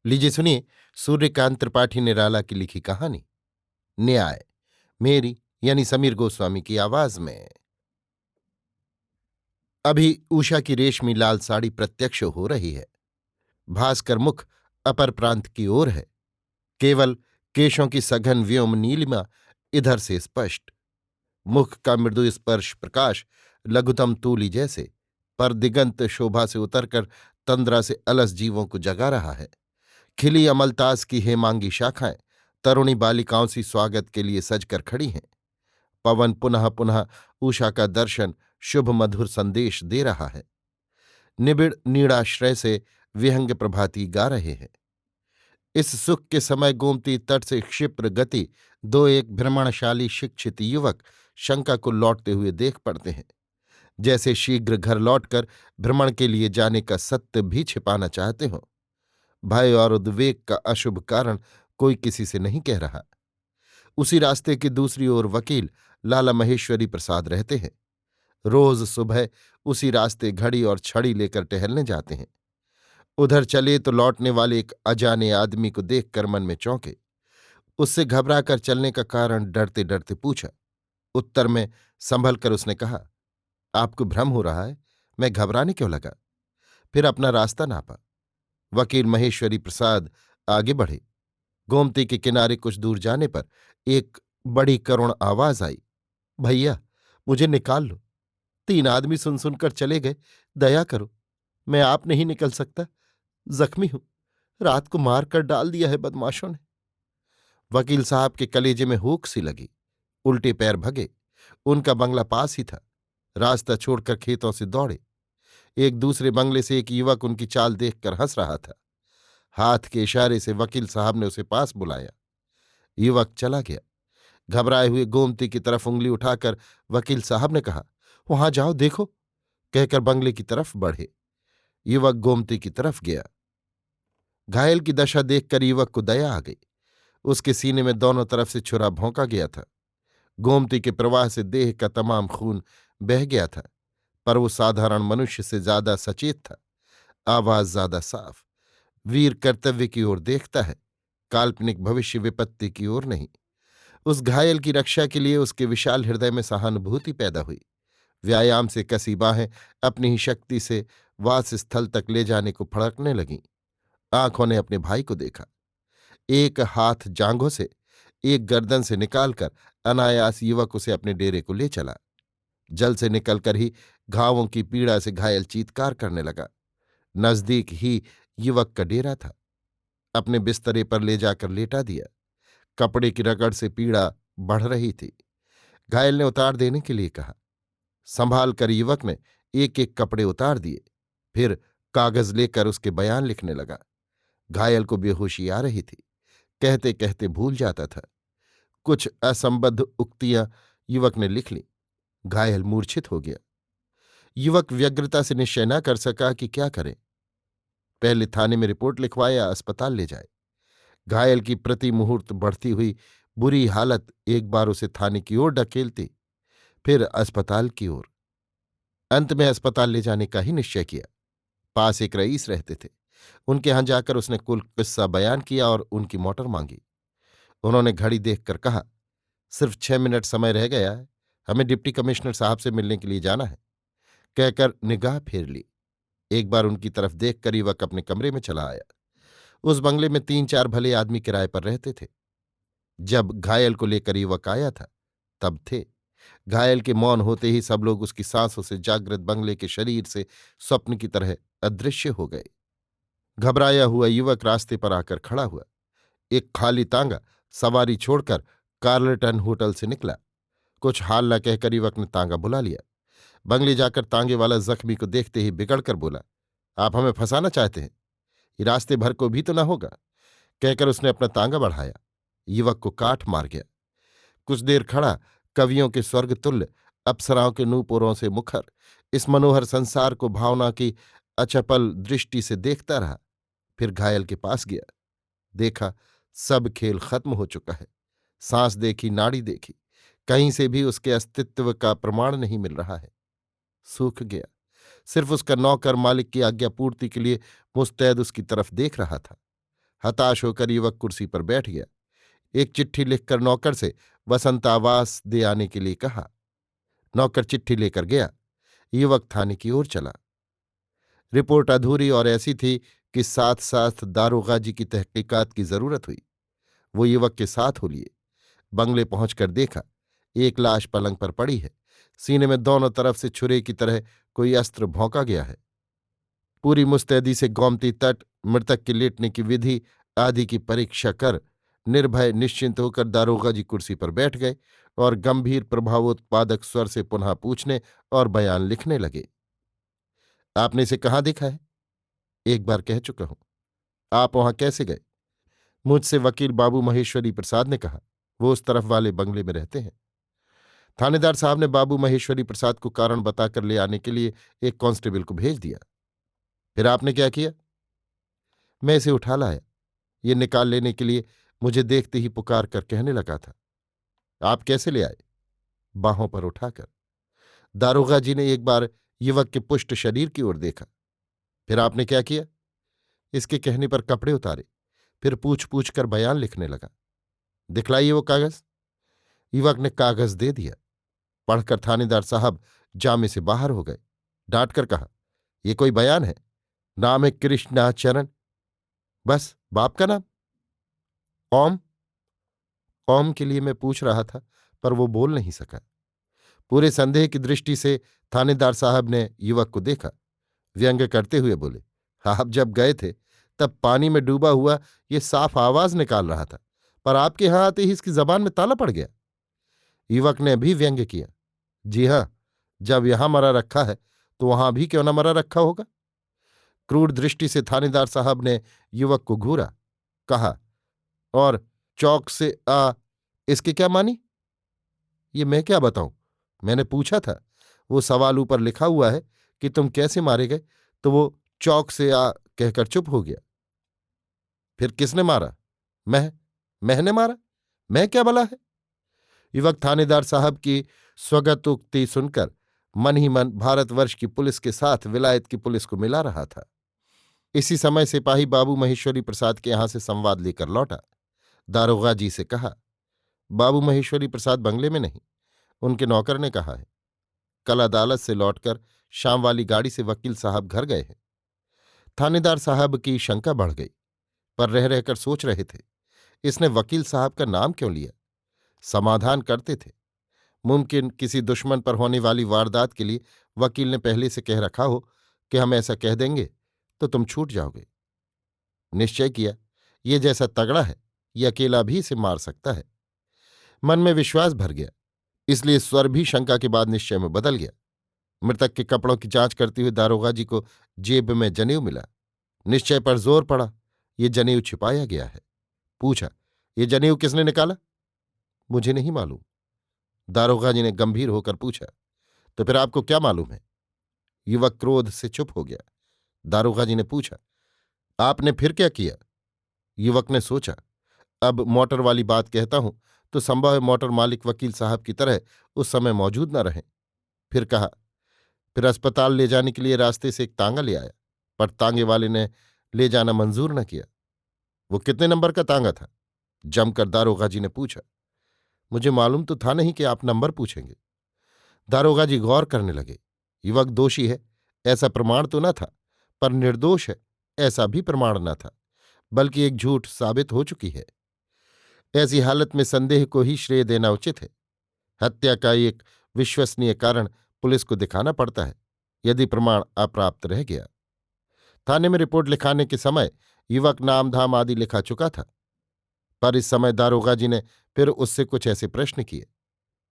लीजिए सुनिए। सूर्यकांत त्रिपाठी निराला की लिखी कहानी न्याय, मेरी यानी समीर गोस्वामी की आवाज में। अभी उषा की रेशमी लाल साड़ी प्रत्यक्ष हो रही है। भास्कर मुख अपर प्रांत की ओर है। केवल केशों की सघन व्योम नीलिमा इधर से स्पष्ट। मुख का मृदु स्पर्श प्रकाश लघुतम तूली जैसे पर दिगंत शोभा से उतरकर तंद्रा से अलस जीवों को जगा रहा है। खिली अमलतास की हेमांगी शाखाएं तरुणी बालिकाओं सी स्वागत के लिए सजकर खड़ी हैं। पवन पुनः पुनः उषा का दर्शन शुभ मधुर संदेश दे रहा है। निबिड़ नीड़ाश्रय से विहंग प्रभाती गा रहे हैं। इस सुख के समय गोमती तट से क्षिप्र गति दो एक भ्रमणशाली शिक्षित युवक शंका को लौटते हुए देख पड़ते हैं। जैसे शीघ्र घर लौटकर भ्रमण के लिए जाने का सत्य भी छिपाना चाहते हों। भय और उद्वेग का अशुभ कारण कोई किसी से नहीं कह रहा। उसी रास्ते की दूसरी ओर वकील लाला महेश्वरी प्रसाद रहते हैं। रोज सुबह उसी रास्ते घड़ी और छड़ी लेकर टहलने जाते हैं। उधर चले तो लौटने वाले एक अजाने आदमी को देखकर मन में चौंके। उससे घबराकर चलने का कारण डरते डरते पूछा। उत्तर में संभल कर उसने कहा, आपको भ्रम हो रहा है, मैं घबराने क्यों लगा। फिर अपना रास्ता नापा। वकील महेश्वरी प्रसाद आगे बढ़े। गोमती के किनारे कुछ दूर जाने पर एक बड़ी करुण आवाज आई, भैया मुझे निकाल लो। तीन आदमी सुन सुनकर चले गए, दया करो, मैं आप नहीं निकल सकता, जख्मी हूं, रात को मार कर डाल दिया है बदमाशों ने। वकील साहब के कलेजे में हुक सी लगी। उल्टे पैर भगे। उनका बंगला पास ही था। रास्ता छोड़कर खेतों से दौड़े। एक दूसरे बंगले से एक युवक उनकी चाल देखकर हंस रहा था। हाथ के इशारे से वकील साहब ने उसे पास बुलाया। युवक चला गया। घबराए हुए गोमती की तरफ उंगली उठाकर वकील साहब ने कहा, वहां जाओ देखो, कहकर बंगले की तरफ बढ़े। युवक गोमती की तरफ गया। घायल की दशा देखकर युवक को दया आ गई। उसके सीने में दोनों तरफ से छुरा भोंका गया था। गोमती के प्रवाह से देह का तमाम खून बह गया था, पर वो साधारण मनुष्य से ज्यादा सचेत था। आवाज ज्यादा साफ। वीर कर्तव्य की ओर देखता है, काल्पनिक भविष्य विपत्ति की ओर नहीं। उस घायल की रक्षा के लिए उसके विशाल हृदय में सहानुभूति पैदा हुई। व्यायाम से कसी बाहें अपनी ही शक्ति से वासस्थल तक ले जाने को फड़कने लगीं। आंखों ने अपने भाई को देखा। एक हाथ जांघों से, एक गर्दन से निकालकर अनायास युवक उसे अपने डेरे को ले चला। जल से निकलकर ही घावों की पीड़ा से घायल चीत्कार करने लगा। नजदीक ही युवक का डेरा था। अपने बिस्तरे पर ले जाकर लेटा दिया। कपड़े की रगड़ से पीड़ा बढ़ रही थी। घायल ने उतार देने के लिए कहा। संभाल कर युवक ने एक एक कपड़े उतार दिए। फिर कागज लेकर उसके बयान लिखने लगा। घायल को बेहोशी आ रही थी। कहते कहते भूल जाता था। कुछ असंबद्ध उक्तियां युवक ने लिख ली। घायल मूर्छित हो गया। युवक व्यग्रता से निश्चय न कर सका कि क्या करे। पहले थाने में रिपोर्ट लिखवाए या अस्पताल ले जाए। घायल की प्रति मुहूर्त बढ़ती हुई बुरी हालत एक बार उसे थाने की ओर ढकेलती, फिर अस्पताल की ओर। अंत में अस्पताल ले जाने का ही निश्चय किया। पास एक रईस रहते थे। उनके यहां जाकर उसने कुल किस्सा बयान किया और उनकी मोटर मांगी। उन्होंने घड़ी देखकर कहा, सिर्फ 6 मिनट समय रह गया है, हमें डिप्टी कमिश्नर साहब से मिलने के लिए जाना है। कहकर निगाह फेर ली। एक बार उनकी तरफ देखकर युवक अपने कमरे में चला आया। उस बंगले में 3-4 भले आदमी किराए पर रहते थे। जब घायल को लेकर युवक आया था तब थे। घायल के मौन होते ही सब लोग उसकी सांसों से जागृत बंगले के शरीर से स्वप्न की तरह अदृश्य हो गए। घबराया हुआ युवक रास्ते पर आकर खड़ा हुआ। एक खाली तांगा सवारी छोड़कर कार्लटन होटल से निकला। कुछ हाल न कहकर युवक ने तांगा बुला लिया। बंगले जाकर तांगे वाला जख्मी को देखते ही बिगड़कर बोला, आप हमें फंसाना चाहते हैं, ये रास्ते भर को भी तो न होगा। कहकर उसने अपना तांगा बढ़ाया। युवक को काठ मार गया। कुछ देर खड़ा कवियों के स्वर्ग तुल्य, अप्सराओं के नूपुरों से मुखर इस मनोहर संसार को भावना की अचपल दृष्टि से देखता रहा। फिर घायल के पास गया। देखा सब खेल खत्म हो चुका है। सांस देखी, नाड़ी देखी, कहीं से भी उसके अस्तित्व का प्रमाण नहीं मिल रहा है। सूख गया। सिर्फ उसका नौकर मालिक की आज्ञा पूर्ति के लिए मुस्तैद उसकी तरफ देख रहा था। हताश होकर युवक कुर्सी पर बैठ गया। एक चिट्ठी लिखकर नौकर से वसंतावास दे आने के लिए कहा। नौकर चिट्ठी लेकर गया। युवक थाने की ओर चला। रिपोर्ट अधूरी और ऐसी थी कि साथ साथ दारोगा जी की तहकीकात की जरूरत हुई। वो युवक के साथ हो लिए। बंगले पहुंचकर देखा, एक लाश पलंग पर पड़ी है। सीने में दोनों तरफ से छुरे की तरह कोई अस्त्र भौंका गया है। पूरी मुस्तैदी से गोमती तट, मृतक के लेटने की विधि आदि की परीक्षा कर निर्भय निश्चिंत होकर दारोगा जी कुर्सी पर बैठ गए और गंभीर प्रभावोत्पादक स्वर से पुनः पूछने और बयान लिखने लगे। आपने इसे कहाँ देखा है? एक बार कह चुका हूं। आप वहां कैसे गए? मुझसे वकील बाबू महेश्वरी प्रसाद ने कहा। वो उस तरफ वाले बंगले में रहते हैं। थानेदार साहब ने बाबू महेश्वरी प्रसाद को कारण बताकर ले आने के लिए एक कांस्टेबल को भेज दिया। फिर आपने क्या किया? मैं इसे उठा लाया। ये निकाल लेने के लिए मुझे देखते ही पुकार कर कहने लगा था। आप कैसे ले आए? बाहों पर उठाकर। दारोगा जी ने एक बार युवक के पुष्ट शरीर की ओर देखा। फिर आपने क्या किया? इसके कहने पर कपड़े उतारे। फिर पूछ पूछ कर बयान लिखने लगा। दिखलाइए वो कागज। युवक ने कागज दे दिया। पढ़कर थानेदार साहब जामे से बाहर हो गए। डांट कर कहा, ये कोई बयान है? नाम है कृष्णाचरण। बस बाप का नाम? कौम? कौम के लिए मैं पूछ रहा था, पर वो बोल नहीं सका। पूरे संदेह की दृष्टि से थानेदार साहब ने युवक को देखा। व्यंग्य करते हुए बोले, आप जब गए थे तब पानी में डूबा हुआ ये साफ आवाज निकाल रहा था, पर आपके यहां आते ही इसकी जबान में ताला पड़ गया। युवक ने भी व्यंग्य किया, जी हां, जब यहां मरा रखा है तो वहां भी क्यों न मरा रखा होगा। क्रूर दृष्टि से थानेदार साहब ने युवक को घूरा। कहा, और चौक से आ इसके क्या मानी? ये मैं क्या बताऊं? मैंने पूछा था, वो सवाल ऊपर लिखा हुआ है कि तुम कैसे मारे गए, तो वो चौक से आ कहकर चुप हो गया। फिर किसने मारा? मैंने मारा? मैं क्या भला है? युवक थानेदार साहब की स्वगतोक्ति सुनकर मन ही मन भारतवर्ष की पुलिस के साथ विलायत की पुलिस को मिला रहा था। इसी समय सिपाही बाबू महेश्वरी प्रसाद के यहां से संवाद लेकर लौटा। दारोगा जी से कहा, बाबू महेश्वरी प्रसाद बंगले में नहीं, उनके नौकर ने कहा है। कल अदालत से लौटकर शाम वाली गाड़ी से वकील साहब घर गए हैं। थानेदार साहब की शंका बढ़ गई, पर रह रहकर सोच रहे थे, इसने वकील साहब का नाम क्यों लिया? समाधान करते थे। मुमकिन किसी दुश्मन पर होने वाली वारदात के लिए वकील ने पहले से कह रखा हो कि हम ऐसा कह देंगे तो तुम छूट जाओगे। निश्चय किया, ये जैसा तगड़ा है, ये अकेला भी इसे मार सकता है। मन में विश्वास भर गया, इसलिए स्वर भी शंका के बाद निश्चय में बदल गया। मृतक के कपड़ों की जांच करते हुए दारोगा जी को जेब में जनेऊ मिला। निश्चय पर जोर पड़ा, ये जनेऊ छिपाया गया है। पूछा, ये जनेऊ किसने निकाला? मुझे नहीं मालूम। दारोगा जी ने गंभीर होकर पूछा, तो फिर आपको क्या मालूम है? युवक क्रोध से चुप हो गया। दारोगा जी ने पूछा, आपने फिर क्या किया? युवक ने सोचा, अब मोटर वाली बात कहता हूं तो संभव है मोटर मालिक वकील साहब की तरह उस समय मौजूद न रहें। फिर कहा, फिर अस्पताल ले जाने के लिए रास्ते से एक तांगा ले आया, पर तांगे वाले ने ले जाना मंजूर न किया। वो कितने नंबर का तांगा था? जमकर दारोगा जी ने पूछा। मुझे मालूम तो था नहीं कि आप नंबर पूछेंगे। दारोगा जी गौर करने लगे। युवक दोषी है ऐसा प्रमाण तो न था, पर निर्दोष है ऐसा भी प्रमाण न था, बल्कि एक झूठ साबित हो चुकी है। ऐसी हालत में संदेह को ही श्रेय देना उचित है। हत्या का एक विश्वसनीय कारण पुलिस को दिखाना पड़ता है, यदि प्रमाण अप्राप्त रह गया। थाने में रिपोर्ट लिखाने के समय युवक नाम धाम आदि लिखा चुका था, पर इस समय दारोगा जी ने फिर उससे कुछ ऐसे प्रश्न किए।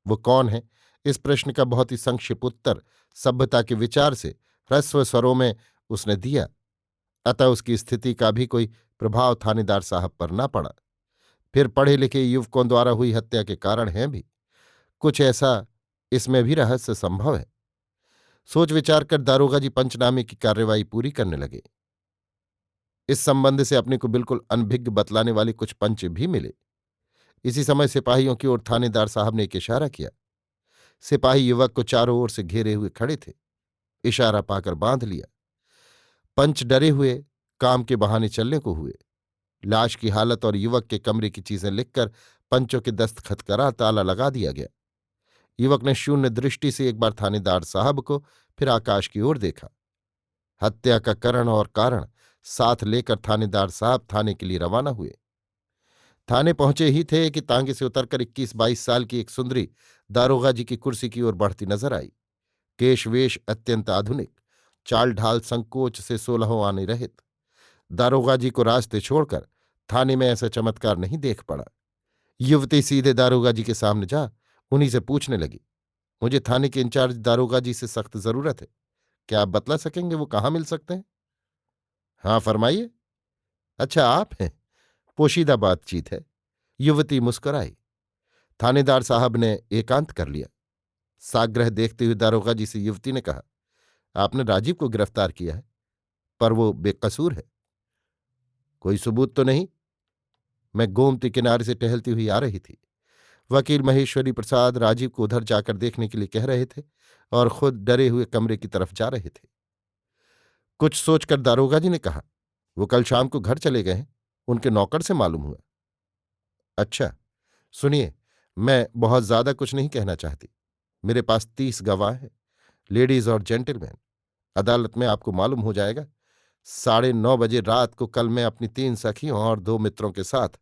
वो कौन है, इस प्रश्न का बहुत ही संक्षिप्त उत्तर सभ्यता के विचार से ह्रस्व स्वरों में उसने दिया। अतः उसकी स्थिति का भी कोई प्रभाव थानेदार साहब पर न पड़ा। फिर पढ़े लिखे युवकों द्वारा हुई हत्या के कारण हैं भी, कुछ ऐसा इसमें भी रहस्य संभव है। सोच विचार कर दारोगा जी पंचनामे की कार्यवाही पूरी करने लगे। इस संबंध से अपने को बिल्कुल अनभिज्ञ बतलाने वाले कुछ पंच भी मिले। इसी समय सिपाहियों की ओर थानेदार साहब ने एक इशारा किया। सिपाही युवक को चारों ओर से घेरे हुए खड़े थे। इशारा पाकर बांध लिया। पंच डरे हुए काम के बहाने चलने को हुए। लाश की हालत और युवक के कमरे की चीजें लिखकर पंचों के दस्तखत करा ताला लगा दिया गया। युवक ने शून्य दृष्टि से एक बार थानेदार साहब को, फिर आकाश की ओर देखा। हत्या का करण और कारण साथ लेकर थानेदार साहब थाने के लिए रवाना हुए। थाने पहुंचे ही थे कि तांगे से उतरकर 21-22 साल की एक सुंदरी दारोगा जी की कुर्सी की ओर बढ़ती नजर आई। केशवेश अत्यंत आधुनिक, चाल ढाल संकोच से 16 आने रहित। दारोगा जी को रास्ते छोड़कर थाने में ऐसा चमत्कार नहीं देख पड़ा। युवती सीधे दारोगा जी के सामने जा उन्हीं से पूछने लगी, मुझे थाने के इंचार्ज दारोगा जी से सख्त जरूरत है। क्या आप बतला सकेंगे वो कहाँ मिल सकते हैं? हाँ, फरमाइए। अच्छा, आप हैं। पोशीदा बातचीत है। युवती मुस्कुराई। थानेदार साहब ने एकांत कर लिया। साग्रह देखते हुए दारोगा जी से युवती ने कहा, आपने राजीव को गिरफ्तार किया है, पर वो बेकसूर है। कोई सबूत तो नहीं? मैं गोमती किनारे से टहलती हुई आ रही थी। वकील महेश्वरी प्रसाद राजीव को उधर जाकर देखने के लिए कह रहे थे और खुद डरे हुए कमरे की तरफ जा रहे थे। कुछ सोचकर दारोगा जी ने कहा, वो कल शाम को घर चले गए हैं, उनके नौकर से मालूम हुआ। अच्छा, सुनिए, मैं बहुत ज्यादा कुछ नहीं कहना चाहती। मेरे पास 30 गवाह हैं, लेडीज और जेंटलमैन। अदालत में आपको मालूम हो जाएगा। 9:30 बजे रात को कल मैं अपनी 3 सखियों और 2 मित्रों के साथ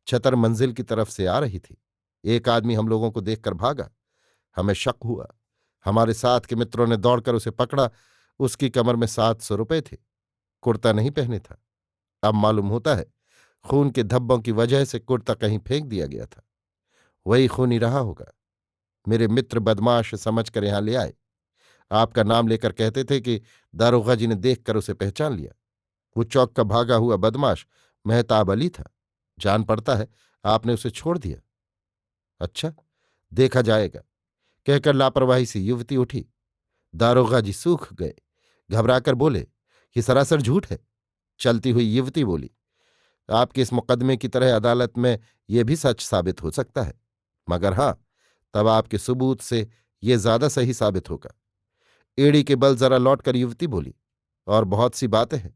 छतर मंजिल की तरफ से आ रही थी। एक आदमी हम लोगों को देखकर भागा। हमें शक हुआ। हमारे साथ के मित्रों ने दौड़कर उसे पकड़ा। उसकी कमर में 700 रुपये थे। कुर्ता नहीं पहने था। अब मालूम होता है खून के धब्बों की वजह से कुर्ता कहीं फेंक दिया गया था। वही खूनी रहा होगा। मेरे मित्र बदमाश समझकर यहां ले आए। आपका नाम लेकर कहते थे कि दारोगा जी ने देखकर उसे पहचान लिया। वो चौक का भागा हुआ बदमाश मेहताब अली था। जान पड़ता है आपने उसे छोड़ दिया। अच्छा, देखा जाएगा, कहकर लापरवाही से युवती उठी। दारोगा जी सूख गए। घबराकर बोले, ये सरासर झूठ है। चलती हुई युवती बोली, आपके इस मुकदमे की तरह अदालत में यह भी सच साबित हो सकता है, मगर हां, तब आपके सबूत से यह ज्यादा सही साबित होगा। एड़ी के बल जरा लौटकर युवती बोली, और बहुत सी बातें हैं।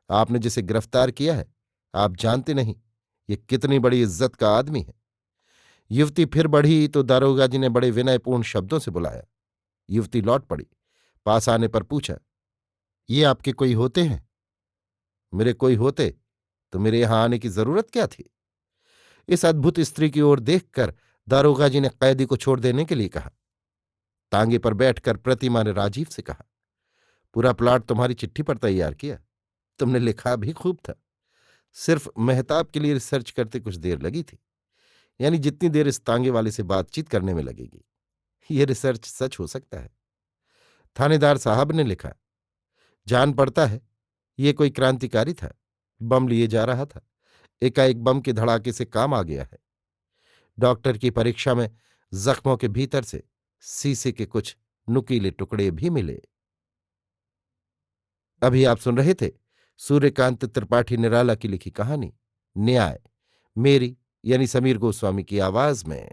आपने जिसे गिरफ्तार किया है, आप जानते नहीं ये कितनी बड़ी इज्जत का आदमी है। युवती फिर बढ़ी तो दारोगा जी ने बड़े विनयपूर्ण शब्दों से बुलाया। युवती लौट पड़ी। पास आने पर पूछा, ये आपके कोई होते हैं? मेरे कोई होते तो मेरे यहां आने की जरूरत क्या थी? इस अद्भुत स्त्री की ओर देखकर दारोगा जी ने कैदी को छोड़ देने के लिए कहा। तांगे पर बैठकर प्रतिमा ने राजीव से कहा, पूरा प्लाट तुम्हारी चिट्ठी पर तैयार किया। तुमने लिखा भी खूब था। सिर्फ मेहताब के लिए रिसर्च करते कुछ देर लगी थी, यानी जितनी देर इस तांगे वाले से बातचीत करने में लगेगी। यह रिसर्च सच हो सकता है। थानेदार साहब ने लिखा, जान पड़ता है ये कोई क्रांतिकारी था। बम लिए जा रहा था। एकाएक बम के धड़ाके से काम आ गया है। डॉक्टर की परीक्षा में जख्मों के भीतर से शीशे के कुछ नुकीले टुकड़े भी मिले। अभी आप सुन रहे थे सूर्यकांत त्रिपाठी निराला की लिखी कहानी न्याय, मेरी यानी समीर गोस्वामी की आवाज में।